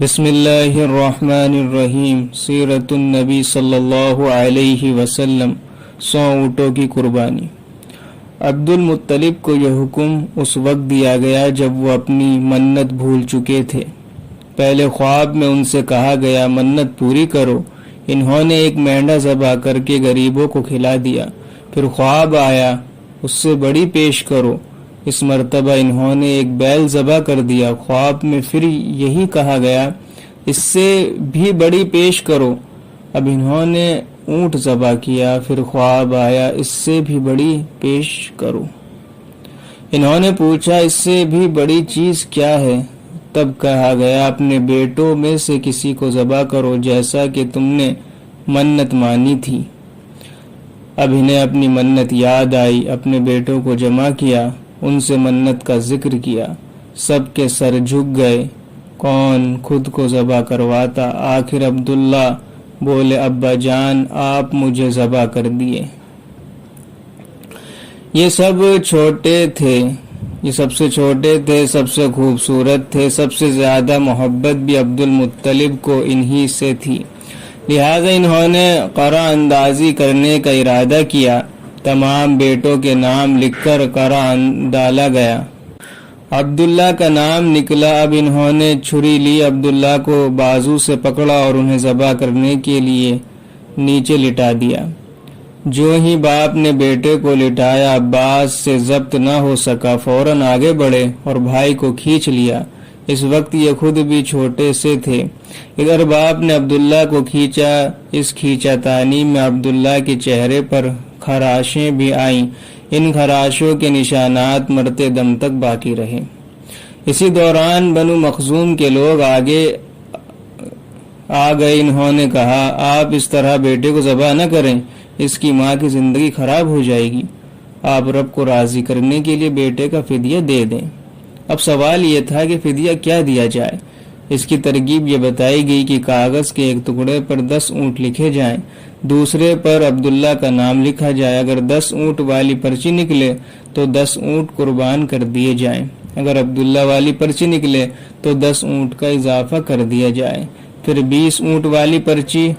بسم اللہ الرحمن الرحیم۔ سیرت النبی صلی اللہ علیہ وسلم، 100 اونٹوں کی قربانی۔ عبد المطلب کو یہ حکم اس وقت دیا گیا جب وہ اپنی منت بھول چکے تھے۔ پہلے خواب میں ان سے کہا گیا منت پوری کرو۔ انہوں نے ایک مینڈا ذبح کر کے غریبوں کو کھلا دیا۔ پھر خواب آیا اس سے بڑی پیش کرو۔ اس مرتبہ انہوں نے ایک بیل ذبح کر دیا۔ خواب میں پھر یہی کہا گیا اس سے بھی بڑی پیش کرو۔ اب انہوں نے اونٹ ذبح کیا۔ پھر خواب آیا اس سے بھی بڑی پیش کرو۔ انہوں نے پوچھا اس سے بھی بڑی چیز کیا ہے؟ تب کہا گیا اپنے بیٹوں میں سے کسی کو ذبح کرو جیسا کہ تم نے منت مانی تھی۔ اب انہیں اپنی منت یاد آئی، اپنے بیٹوں کو جمع کیا، ان سے منت کا ذکر کیا۔ سب کے سر جھک گئے، کون خود کو ذبح کرواتا۔ آخر عبداللہ بولے ابا جان آپ مجھے ذبح کر دیے۔ یہ سب چھوٹے تھے، یہ سب سے چھوٹے تھے، سب سے خوبصورت تھے، سب سے زیادہ محبت بھی عبد المطلب کو انہی سے تھی، لہذا انہوں نے قرعہ اندازی کرنے کا ارادہ کیا۔ تمام بیٹوں کے نام لکھ کر قرعہ ڈالا گیا۔ عبداللہ کا نام نکلا۔ اب انہوں نے چھری لی، عبداللہ کو بازو سے پکڑا اور انہیں ذبح کرنے کے لیے نیچے لٹا دیا۔ جو ہی باپ نے بیٹے کو لٹایا عباس سے ضبط نہ ہو سکا، فوراً آگے بڑھے اور بھائی کو کھینچ لیا۔ اس وقت یہ خود بھی چھوٹے سے تھے۔ ادھر باپ نے عبداللہ کو کھینچا۔ اس کھینچا تانی میں عبداللہ کے چہرے پر خراشیں بھی آئیں۔ ان خراشوں کے نشانات مرتے دم تک باقی رہے۔ اسی دوران بنو مخزوم کے لوگ آگے آ گئے۔ انہوں نے کہا آپ اس طرح بیٹے کو ذبح نہ کریں، اس کی ماں کی زندگی خراب ہو جائے گی۔ آپ رب کو راضی کرنے کے لیے بیٹے کا فدیہ دے دیں۔ اب سوال یہ تھا کہ فدیہ کیا دیا جائے۔ اس کی ترغیب یہ بتائی گئی کہ کاغذ کے ایک ٹکڑے پر 10 اونٹ لکھے جائیں، دوسرے پر عبداللہ کا نام لکھا جائے۔ اگر 10 اونٹ والی پرچی نکلے تو 10 اونٹ قربان کر دیے جائیں، اگر عبداللہ والی پرچی نکلے تو 10 اونٹ کا اضافہ کر دیا جائے۔ پھر 20 اونٹ والی پرچی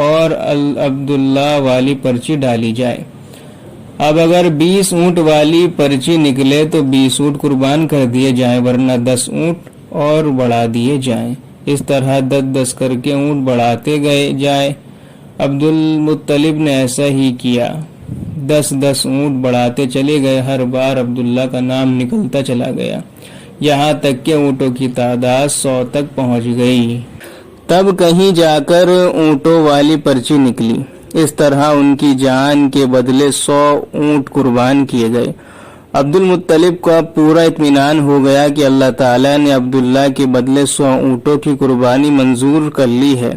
اور عبداللہ والی پرچی ڈالی جائے۔ اب اگر 20 اونٹ والی پرچی نکلے تو 20 اونٹ قربان کر دیے جائیں، ورنہ 10 اونٹ اور بڑھا دیے جائیں۔ اس طرح 10 کر کے اونٹ بڑھاتے گئے جائے۔ عبد المطلب نے ایسا ہی کیا، 10 اونٹ بڑھاتے چلے گئے۔ ہر بار عبداللہ کا نام نکلتا چلا گیا، یہاں تک کہ اونٹوں کی تعداد 100 تک پہنچ گئی۔ تب کہیں جا کر اونٹوں والی پرچی نکلی۔ اس طرح ان کی جان کے بدلے 100 اونٹ قربان کیے گئے۔ عبد المطلب کو اب پورا اطمینان ہو گیا کہ اللہ تعالیٰ نے عبداللہ کے بدلے 100 اونٹوں کی قربانی منظور کر لی ہے۔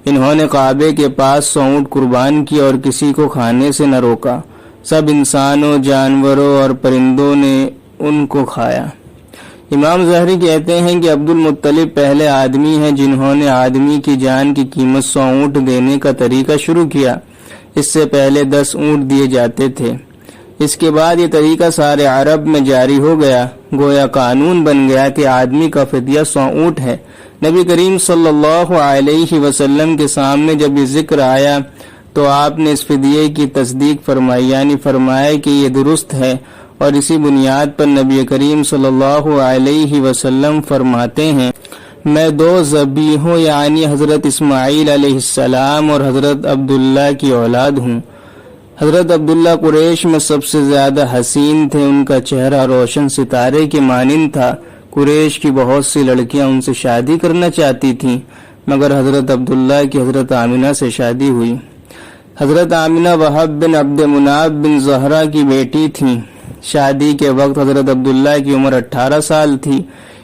انہوں نے کعبے کے پاس 100 اونٹ قربان کیے اور کسی کو کھانے سے نہ روکا۔ سب انسانوں، جانوروں اور پرندوں نے ان کو کھایا۔ امام ظہری کہتے ہیں کہ عبد المطلب پہلے آدمی ہیں جنہوں نے آدمی کی جان کی قیمت 100 اونٹ دینے کا طریقہ شروع کیا۔ اس سے پہلے 10 اونٹ دیے جاتے تھے۔ اس کے بعد یہ طریقہ سارے عرب میں جاری ہو گیا، گویا قانون بن گیا کہ آدمی کا فدیہ 100 اونٹ ہے۔ نبی کریم صلی اللہ علیہ وسلم کے سامنے جب یہ ذکر آیا تو آپ نے اس فدیے کی تصدیق فرمائی، یعنی فرمایا کہ یہ درست ہے، اور اسی بنیاد پر نبی کریم صلی اللہ علیہ وسلم فرماتے ہیں میں 2 ذبیحوں یعنی حضرت اسماعیل علیہ السلام اور حضرت عبداللہ کی اولاد ہوں۔ حضرت عبداللہ قریش میں سب سے زیادہ حسین تھے، ان کا چہرہ روشن ستارے کے مانند تھا۔ قریش کی بہت سی لڑکیاں ان سے شادی کرنا چاہتی تھیں، مگر حضرت عبداللہ کی حضرت آمنہ سے شادی ہوئی۔ حضرت آمنہ وہب بن عبد مناف بن زہرہ کی بیٹی تھیں۔ شادی کے وقت حضرت عبداللہ کی عمر 18 سال تھی۔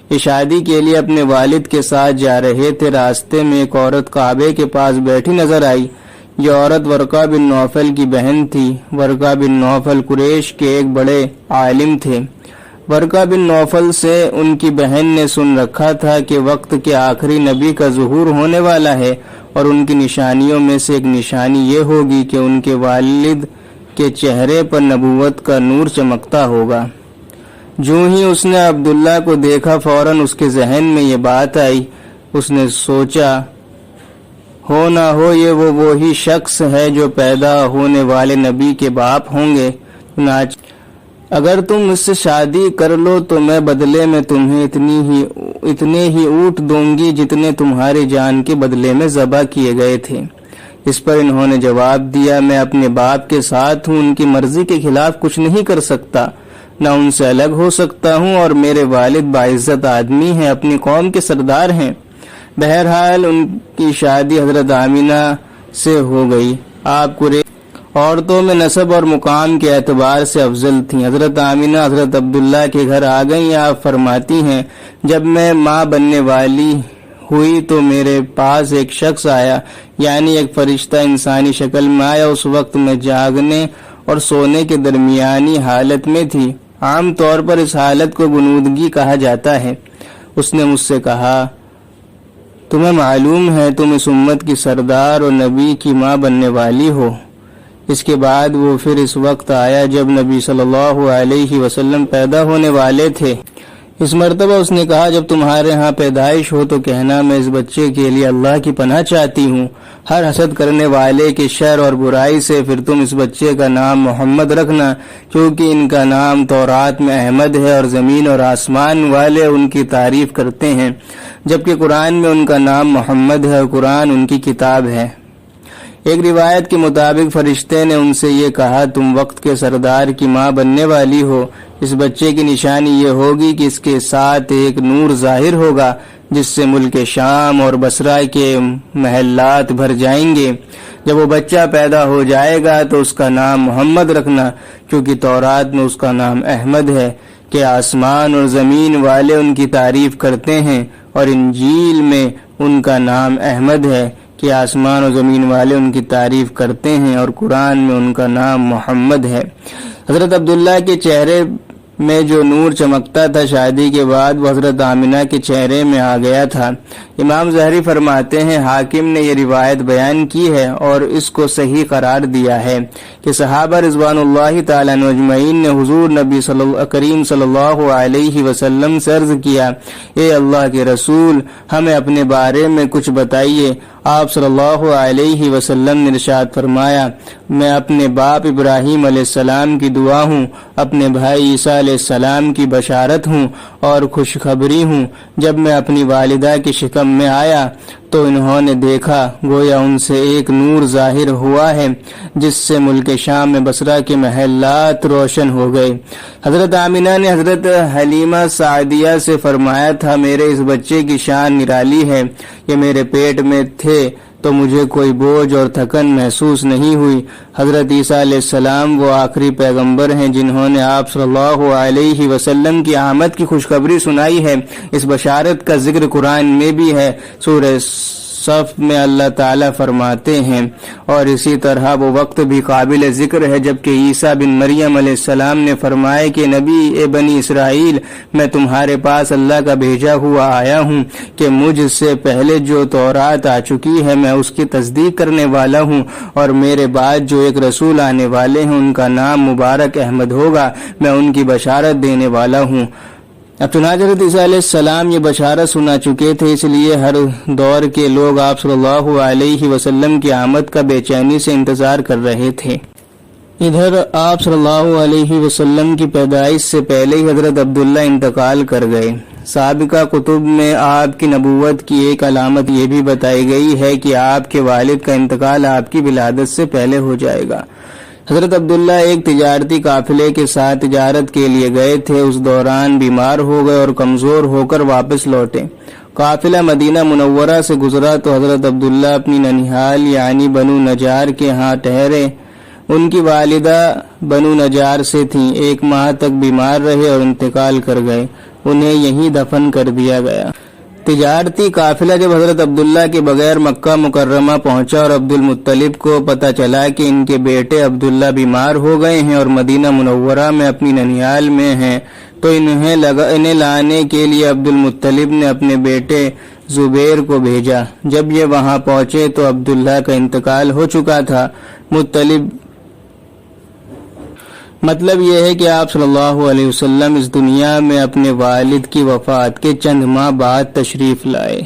یہ شادی کے لیے اپنے والد کے ساتھ جا رہے تھے۔ راستے میں ایک عورت کعبے کے پاس بیٹھی نظر آئی۔ یہ عورت ورقہ بن نوفل کی بہن تھی۔ ورقہ بن نوفل قریش کے ایک بڑے عالم تھے۔ ورقہ بن نوفل سے ان کی بہن نے سن رکھا تھا کہ وقت کے آخری نبی کا ظہور ہونے والا ہے، اور ان کی نشانیوں میں سے ایک نشانی یہ ہوگی کہ ان کے والد کے چہرے پر نبوت کا نور چمکتا ہوگا۔ جو ہی اس نے عبداللہ کو دیکھا فوراً اس کے ذہن میں یہ بات آئی۔ اس نے سوچا ہو نہ ہو یہ وہی شخص ہے جو پیدا ہونے والے نبی کے باپ ہوں گے، اگر تم مجھ سے شادی کر لو تو میں بدلے میں تمہیں اتنے ہی اونٹ دوں گی جتنے تمہاری جان کے بدلے میں ذبح کیے گئے تھے۔ اس پر انہوں نے جواب دیا میں اپنے باپ کے ساتھ ہوں، ان کی مرضی کے خلاف کچھ نہیں کر سکتا، نہ ان سے الگ ہو سکتا ہوں، اور میرے والد باعزت آدمی ہیں، اپنی قوم کے سردار ہیں۔ بہرحال ان کی شادی حضرت آمینہ سے ہو گئی۔ آپ قریش عورتوں میں نسب اور مقام کے اعتبار سے افضل تھیں۔ حضرت آمینہ حضرت عبداللہ کے گھر آ گئیں۔ آپ فرماتی ہیں جب میں ماں بننے والی ہوئی تو میرے پاس ایک شخص آیا، یعنی ایک فرشتہ انسانی شکل میں آیا۔ اس وقت میں جاگنے اور سونے کے درمیانی حالت میں تھی۔ عام طور پر اس حالت کو غنودگی کہا جاتا ہے۔ اس نے مجھ سے کہا تمہیں معلوم ہے تم اس امت کی سردار اور نبی کی ماں بننے والی ہو۔ اس کے بعد وہ پھر اس وقت آیا جب نبی صلی اللہ علیہ وسلم پیدا ہونے والے تھے۔ اس مرتبہ اس نے کہا جب تمہارے ہاں پیدائش ہو تو کہنا میں اس بچے کے لیے اللہ کی پناہ چاہتی ہوں ہر حسد کرنے والے کے شر اور برائی سے، پھر تم اس بچے کا نام محمد رکھنا، کیونکہ ان کا نام تورات میں احمد ہے اور زمین اور آسمان والے ان کی تعریف کرتے ہیں، جبکہ قرآن میں ان کا نام محمد ہے اور قرآن ان کی کتاب ہے۔ ایک روایت کے مطابق فرشتے نے ان سے یہ کہا تم وقت کے سردار کی ماں بننے والی ہو، اس بچے کی نشانی یہ ہوگی کہ اس کے ساتھ ایک نور ظاہر ہوگا جس سے ملک شام اور بصرہ کے محلات بھر جائیں گے۔ جب وہ بچہ پیدا ہو جائے گا تو اس کا نام محمد رکھنا، کیونکہ تورات میں اس کا نام احمد ہے کہ آسمان اور زمین والے ان کی تعریف کرتے ہیں، اور انجیل میں ان کا نام احمد ہے کہ آسمان و زمین والے ان کی تعریف کرتے ہیں، اور قرآن میں ان کا نام محمد ہے۔ حضرت عبداللہ کے چہرے میں جو نور چمکتا تھا شادی کے بعد وہ حضرت آمینہ کے چہرے میں آ گیا تھا۔ امام ظہری فرماتے ہیں حاکم نے یہ روایت بیان کی ہے اور اس کو صحیح قرار دیا ہے کہ صحابہ رضوان اللہ تعالیٰ عنہم اجمعین نے حضور نبی کریم صلی اللہ علیہ وسلم سے عرض کیا اے اللہ کے رسول ہمیں اپنے بارے میں کچھ بتائیے۔ آپ صلی اللہ علیہ وسلم نے ارشاد فرمایا میں اپنے باپ ابراہیم علیہ السلام کی دعا ہوں، اپنے بھائی عیسیٰ علیہ السلام کی بشارت ہوں اور خوشخبری ہوں۔ جب میں اپنی والدہ کے شکم میں آیا تو انہوں نے دیکھا گویا ان سے ایک نور ظاہر ہوا ہے جس سے ملک شام میں بصرہ کے محلات روشن ہو گئے۔ حضرت آمینہ نے حضرت حلیمہ سعدیہ سے فرمایا تھا میرے اس بچے کی شان نرالی ہے، یہ میرے پیٹ میں تھے تو مجھے کوئی بوجھ اور تھکن محسوس نہیں ہوئی۔ حضرت عیسیٰ علیہ السلام وہ آخری پیغمبر ہیں جنہوں نے آپ صلی اللہ علیہ وسلم کی آمد کی خوشخبری سنائی ہے۔ اس بشارت کا ذکر قرآن میں بھی ہے۔ سورہ صف میں اللہ تعالیٰ فرماتے ہیں اور اسی طرح وہ وقت بھی قابل ذکر ہے جبکہ عیسیٰ بن مریم علیہ السلام نے فرمایا کہ نبی اے بنی اسرائیل میں تمہارے پاس اللہ کا بھیجا ہوا آیا ہوں کہ مجھ سے پہلے جو تورات آ چکی ہے میں اس کی تصدیق کرنے والا ہوں، اور میرے بعد جو ایک رسول آنے والے ہیں ان کا نام مبارک احمد ہوگا، میں ان کی بشارت دینے والا ہوں۔ اب چنانچہ حضرت عیسیٰ علیہ السلام یہ بشارت سنا چکے تھے، اس لیے ہر دور کے لوگ آپ صلی اللہ علیہ وسلم کی آمد کا بے چینی سے انتظار کر رہے تھے۔ ادھر آپ صلی اللہ علیہ وسلم کی پیدائش سے پہلے ہی حضرت عبداللہ انتقال کر گئے۔ سابقہ کتب میں آپ کی نبوت کی ایک علامت یہ بھی بتائی گئی ہے کہ آپ کے والد کا انتقال آپ کی ولادت سے پہلے ہو جائے گا۔ حضرت عبداللہ ایک تجارتی قافلے کے ساتھ تجارت کے لیے گئے تھے، اس دوران بیمار ہو گئے اور کمزور ہو کر واپس لوٹے۔ قافلہ مدینہ منورہ سے گزرا تو حضرت عبداللہ اپنی ننیحال یعنی بنو نجار کے ہاں ٹھہرے۔ ان کی والدہ بنو نجار سے تھیں، 1 ماہ تک بیمار رہے اور انتقال کر گئے، انہیں یہیں دفن کر دیا گیا۔ تجارتی قافلہ جب حضرت عبداللہ کے بغیر مکہ مکرمہ پہنچا اور عبد المطلب کو پتہ چلا کہ ان کے بیٹے عبداللہ بیمار ہو گئے ہیں اور مدینہ منورہ میں اپنی ننیال میں ہیں تو انہیں لانے کے لیے عبد المطلب نے اپنے بیٹے زبیر کو بھیجا۔ جب یہ وہاں پہنچے تو عبداللہ کا انتقال ہو چکا تھا۔ مطلب یہ ہے کہ آپ صلی اللہ علیہ وسلم اس دنیا میں اپنے والد کی وفات کے چند ماہ بعد تشریف لائے۔